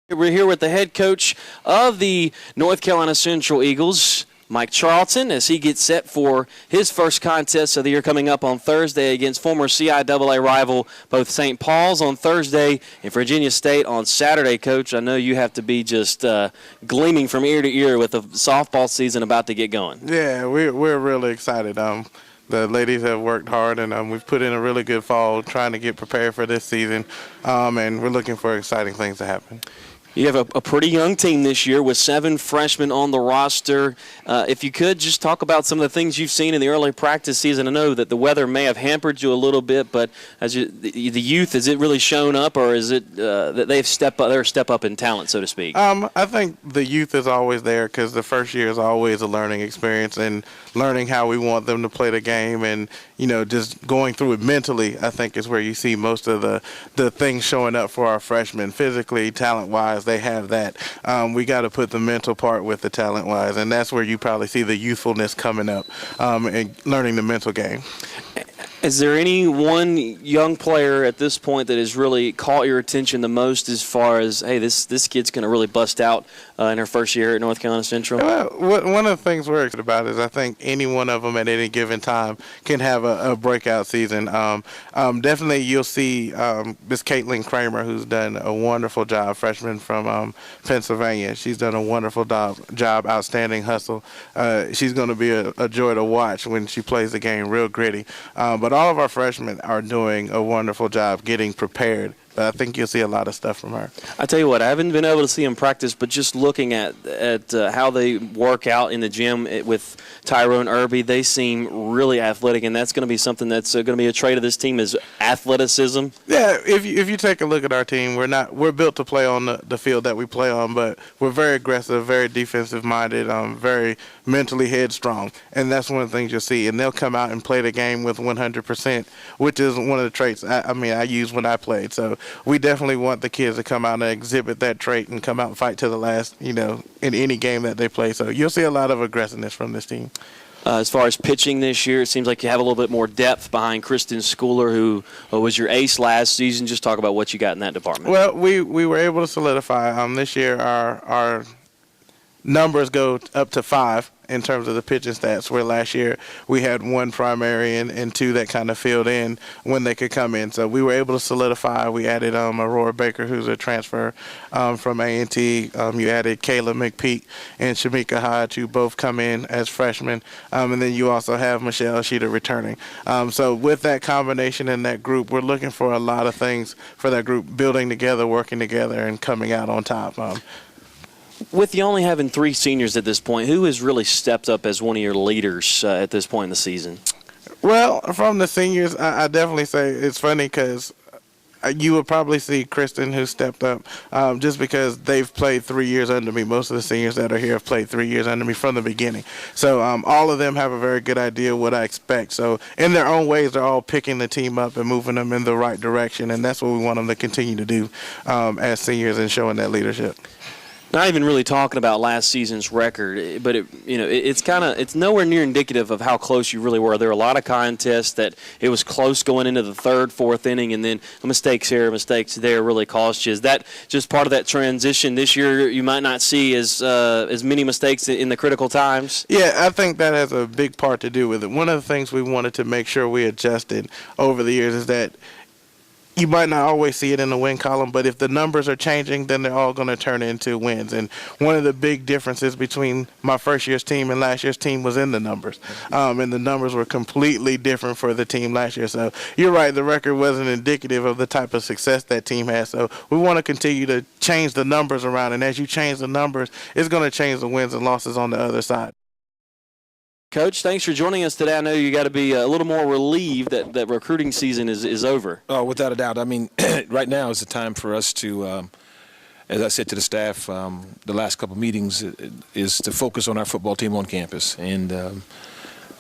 We're here with the head coach of the North Carolina Central Eagles, Mike Charlton, as he gets set for his first contest of the year coming up on Thursday against former CIAA rival both St. Paul's on Thursday and Virginia State on Saturday. Coach, I know you have to be just gleaming from ear to ear with the softball season about to get going. Yeah, we're really excited. The ladies have worked hard, and we've put in a really good fall trying to get prepared for this season, and we're looking for exciting things to happen. You have a pretty young team this year with 7 freshmen on the roster. If you could just talk about some of the things you've seen in the early practice season. I know that the weather may have hampered you a little bit, but as the youth, has it really shown up, or is it that they're step up in talent, so to speak? I think the youth is always there because the first year is always a learning experience and learning how we want them to play the game, and just going through it mentally. I think is where you see most of the things showing up for our freshmen, physically, talent-wise. They have that. We got to put the mental part with the talent-wise, and that's where you probably see the youthfulness coming up and learning the mental game. Is there any one young player at this point that has really caught your attention the most as far as, hey, this kid's going to really bust out in her first year at North Carolina Central? Well, one of the things we're excited about is I think any one of them at any given time can have a breakout season. Definitely you'll see Miss Caitlin Kramer, who's done a wonderful job, freshman from Pennsylvania. She's done a wonderful job, outstanding hustle. She's going to be a joy to watch when she plays the game, real gritty. But all of our freshmen are doing a wonderful job getting prepared. I think you'll see a lot of stuff from her. I tell you what, I haven't been able to see them practice, but just looking at how they work out in the gym with Tyrone Irby, they seem really athletic, and that's going to be something that's going to be a trait of this team is athleticism. Yeah, if you take a look at our team, we're built to play on the field that we play on, but we're very aggressive, very defensive-minded, very mentally headstrong, and that's one of the things you'll see. And they'll come out and play the game with 100%, which is one of the traits I used when I played. So we definitely want the kids to come out and exhibit that trait and come out and fight to the last, in any game that they play. So you'll see a lot of aggressiveness from this team. As far as pitching this year, it seems like you have a little bit more depth behind Kristen Schooler, who was your ace last season. Just talk about what you got in that department. Well, we were able to solidify. This year our numbers go up to 5 in terms of the pitching stats, where last year we had 1 primary and 2 that kind of filled in when they could come in. So we were able to solidify. We added Aurora Baker, who's a transfer from A&T. You added Kayla McPeak and Shamika Hodge, who both come in as freshmen. And then you also have Michelle Sheeta returning. So with that combination in that group, we're looking for a lot of things for that group, building together, working together, and coming out on top. With you only having 3 seniors at this point, who has really stepped up as one of your leaders at this point in the season? Well, from the seniors, I definitely say it's funny because you would probably see Kristen, who stepped up, just because they've played 3 years under me. Most of the seniors that are here have played 3 years under me from the beginning. So all of them have a very good idea of what I expect. So in their own ways, they're all picking the team up and moving them in the right direction, and that's what we want them to continue to do as seniors and showing that leadership. Not even really talking about last season's record, but it's nowhere near indicative of how close you really were. There were a lot of contests that it was close going into the 3rd, 4th inning, and then mistakes here, mistakes there really cost you. Is that just part of that transition this year? You might not see as many mistakes in the critical times. Yeah, I think that has a big part to do with it. One of the things we wanted to make sure we adjusted over the years is that you might not always see it in the win column, but if the numbers are changing, then they're all going to turn into wins. And one of the big differences between my first year's team and last year's team was in the numbers. And the numbers were completely different for the team last year. So you're right, the record wasn't indicative of the type of success that team has. So we want to continue to change the numbers around. And as you change the numbers, it's going to change the wins and losses on the other side. Coach, thanks for joining us today. I know you got to be a little more relieved that recruiting season is over. Oh, without a doubt. I mean, right now is the time for us to, as I said to the staff, the last couple of meetings, is to focus on our football team on campus. And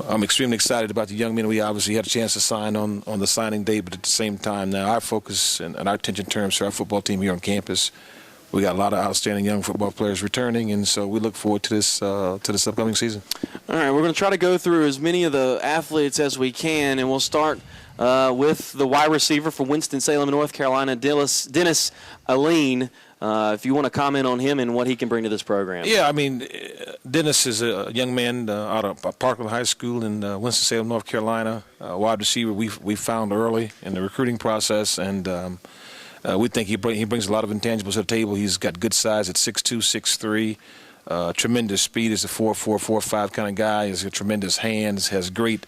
I'm extremely excited about the young men we obviously had a chance to sign on the signing day, but at the same time now our focus and our attention turns to our football team here on campus. We got a lot of outstanding young football players returning, and so we look forward to this upcoming season. All right, we're going to try to go through as many of the athletes as we can, and we'll start with the wide receiver for Winston-Salem, North Carolina, Dennis Aline. If you want to comment on him and what he can bring to this program. Yeah, I mean, Dennis is a young man out of Parkland High School in Winston-Salem, North Carolina, a wide receiver we found early in the recruiting process, and we think he brings a lot of intangibles to the table. He's got good size at 6'2", 6'3", tremendous speed. Is a 4'4", 4'5" kind of guy. He's got tremendous hands, has great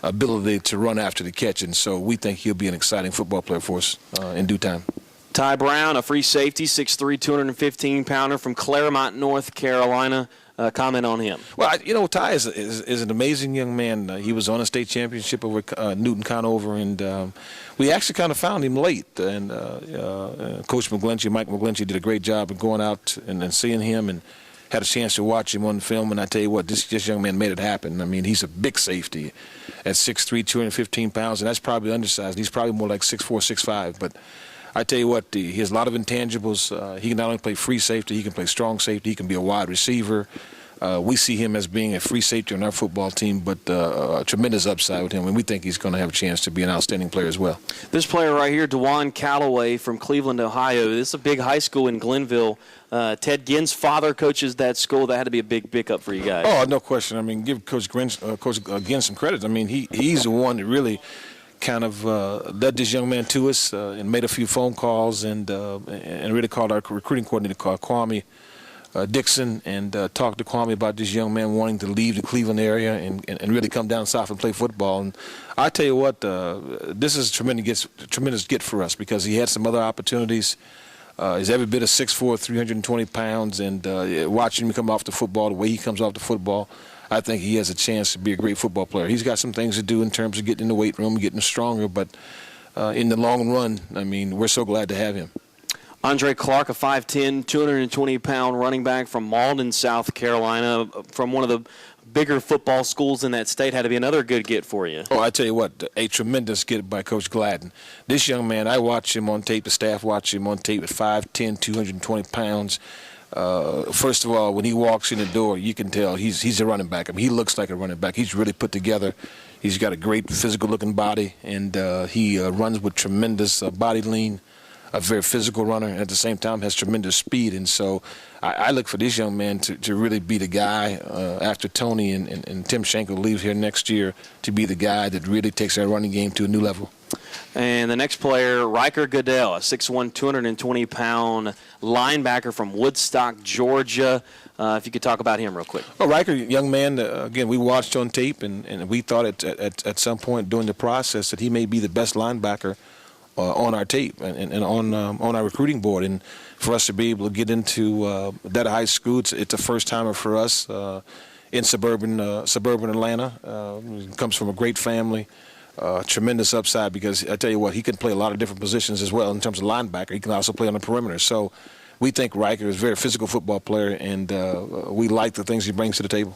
ability to run after the catch, and so we think he'll be an exciting football player for us in due time. Ty Brown, a free safety, 6'3", 215-pounder from Claremont, North Carolina. Comment on him. Well, Ty is an amazing young man. He was on a state championship over Newton Conover, and we actually kind of found him late. And Coach McGlinchey, Mike McGlinchey, did a great job of going out and seeing him, and had a chance to watch him on film. And I tell you what, this young man made it happen. I mean, he's a big safety at 6'3", 215 pounds, and that's probably undersized. He's probably more like 6'4", 6'5", but I tell you what, he has a lot of intangibles. He can not only play free safety, he can play strong safety, he can be a wide receiver. We see him as being a free safety on our football team, but a tremendous upside with him, and we think he's going to have a chance to be an outstanding player as well. This player right here, Dejuan Callaway from Cleveland, Ohio. This is a big high school in Glenville. Ted Ginn's father coaches that school. That had to be a big pickup for you guys. Oh, no question. I mean, give Coach Ginn some credit. I mean, he's the one that really kind of led this young man to us and made a few phone calls and really called our recruiting coordinator, Kwame Dixon, and talked to Kwame about this young man wanting to leave the Cleveland area and really come down south and play football. And I tell you what, this is a tremendous get for us because he had some other opportunities. He's every bit of 6'4", 320 pounds, and watching him come off the football, the way he comes off the football, I think he has a chance to be a great football player. He's got some things to do in terms of getting in the weight room, getting stronger, but in the long run, I mean, we're so glad to have him. Andre Clark, a 5'10", 220-pound running back from Malden, South Carolina, from one of the bigger football schools in that state, had to be another good get for you. Oh, I tell you what, a tremendous get by Coach Gladden. This young man, I watched him on tape, the staff watched him on tape at 5'10", 220 pounds. First of all, when he walks in the door, you can tell he's a running back. I mean, he looks like a running back. He's really put together. He's got a great physical-looking body, and he runs with tremendous body lean, a very physical runner, and at the same time has tremendous speed. And so I look for this young man to really be the guy after Tony and Tim Schenkel leaves here next year, to be the guy that really takes that running game to a new level. And the next player, Riker Goodell, a 6'1", 220-pound linebacker from Woodstock, Georgia. If you could talk about him real quick. Well, Riker, young man, again, we watched on tape, and we thought at some point during the process that he may be the best linebacker on our tape and on our recruiting board. And for us to be able to get into that high school, it's a first-timer for us in suburban Atlanta. He comes from a great family. Tremendous upside because I tell you what, he can play a lot of different positions as well in terms of linebacker. He can also play on the perimeter. So we think Riker is a very physical football player, and we like the things he brings to the table.